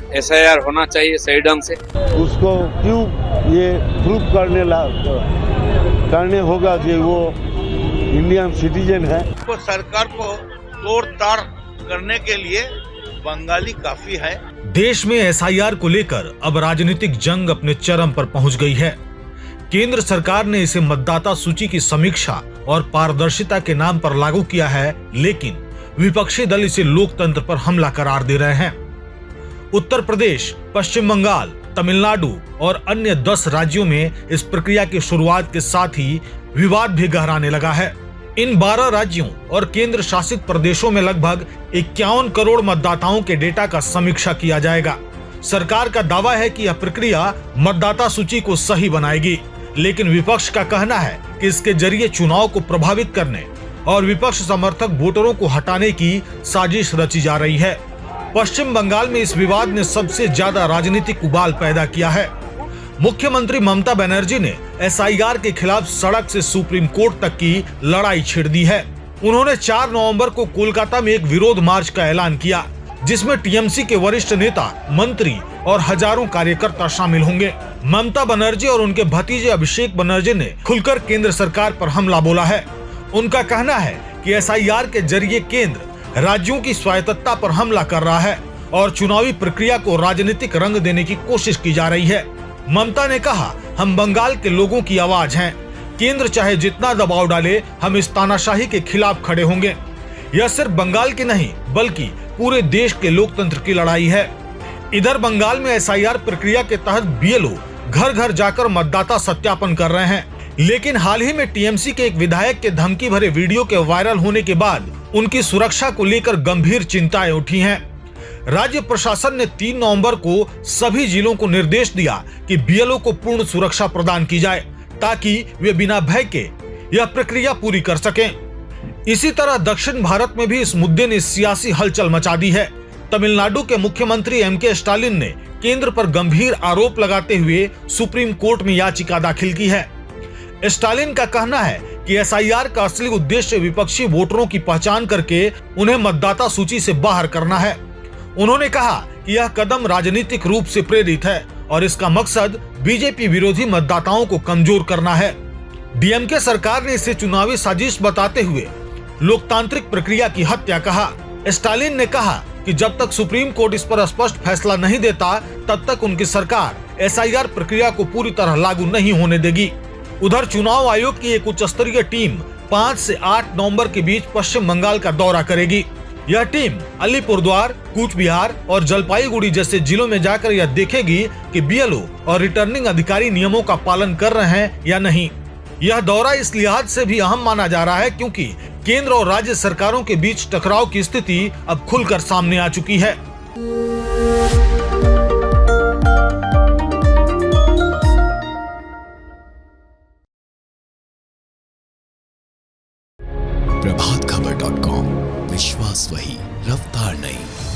SIR होना चाहिए सही ढंग से। उसको क्यों ये प्रूफ करने होगा कि वो इंडियन सिटीजन है। तो सरकार को तोड़ ताड़ करने के लिए बंगाली काफी है। देश में SIR को लेकर अब राजनीतिक जंग अपने चरम पर पहुंच गई है। केंद्र सरकार ने इसे मतदाता सूची की समीक्षा और पारदर्शिता के नाम पर लागू किया है, लेकिन विपक्षी दल इसे लोकतंत्र पर हमला करार दे रहे हैं। उत्तर प्रदेश, पश्चिम बंगाल, तमिलनाडु और अन्य 10 राज्यों में इस प्रक्रिया की शुरुआत के साथ ही विवाद भी गहराने लगा है। इन 12 राज्यों और केंद्र शासित प्रदेशों में लगभग 51 करोड़ मतदाताओं के डेटा का समीक्षा किया जाएगा। सरकार का दावा है कि यह प्रक्रिया मतदाता सूची को सही बनाएगी, लेकिन विपक्ष का कहना है कि इसके जरिए चुनाव को प्रभावित करने और विपक्ष समर्थक वोटरों को हटाने की साजिश रची जा रही है। पश्चिम बंगाल में इस विवाद ने सबसे ज्यादा राजनीतिक उबाल पैदा किया है। मुख्यमंत्री ममता बनर्जी ने SIR के खिलाफ सड़क से सुप्रीम कोर्ट तक की लड़ाई छेड़ दी है। उन्होंने 4 नवंबर को कोलकाता में एक विरोध मार्च का ऐलान किया, जिसमें TMC के वरिष्ठ नेता, मंत्री और हजारों कार्यकर्ता शामिल होंगे। ममता बनर्जी और उनके भतीजे अभिषेक बनर्जी ने खुलकर केंद्र सरकार पर हमला बोला है। उनका कहना है कि SIR के जरिए केंद्र राज्यों की स्वायत्तता पर हमला कर रहा है और चुनावी प्रक्रिया को राजनीतिक रंग देने की कोशिश की जा रही है। ममता ने कहा, हम बंगाल के लोगों की आवाज हैं। केंद्र चाहे जितना दबाव डाले, हम इस तानाशाही के खिलाफ खड़े होंगे। यह सिर्फ बंगाल की नहीं, बल्कि पूरे देश के लोकतंत्र की लड़ाई है। इधर बंगाल में SIR प्रक्रिया के तहत BLO घर घर जाकर मतदाता सत्यापन कर रहे हैं, लेकिन हाल ही में TMC के एक विधायक के धमकी भरे वीडियो के वायरल होने के बाद उनकी सुरक्षा को लेकर गंभीर चिंताएं उठी हैं। राज्य प्रशासन ने 3 नवंबर को सभी जिलों को निर्देश दिया कि BLO को पूर्ण सुरक्षा प्रदान की जाए, ताकि वे बिना भय के यह प्रक्रिया पूरी कर सकें। इसी तरह दक्षिण भारत में भी इस मुद्दे ने सियासी हलचल मचा दी है। तमिलनाडु के मुख्यमंत्री MK स्टालिन ने केंद्र पर गंभीर आरोप लगाते हुए सुप्रीम कोर्ट में याचिका दाखिल की है। स्टालिन का कहना है कि SIR का असली उद्देश्य विपक्षी वोटरों की पहचान करके उन्हें मतदाता सूची से बाहर करना है। उन्होंने कहा कि यह कदम राजनीतिक रूप से प्रेरित है और इसका मकसद BJP विरोधी मतदाताओं को कमजोर करना है। DMK सरकार ने इसे चुनावी साजिश बताते हुए लोकतांत्रिक प्रक्रिया की हत्या कहा। स्टालिन ने कहा कि जब तक सुप्रीम कोर्ट इस पर स्पष्ट फैसला नहीं देता, तब तक उनकी सरकार SIR प्रक्रिया को पूरी तरह लागू नहीं होने देगी। उधर चुनाव आयोग की एक उच्च स्तरीय टीम 5 से 8 नवंबर के बीच पश्चिम बंगाल का दौरा करेगी। यह टीम अलीपुरद्वार, कूच बिहार और जलपाईगुड़ी जैसे जिलों में जाकर यह देखेगी कि BLO और रिटर्निंग अधिकारी नियमों का पालन कर रहे हैं या नहीं। यह दौरा इस लिहाज से भी अहम माना जा रहा है क्योंकि केंद्र और राज्य सरकारों के बीच टकराव की स्थिति अब खुलकर सामने आ चुकी है। प्रभातखबर.com, विश्वास वही, रफ्तार नहीं।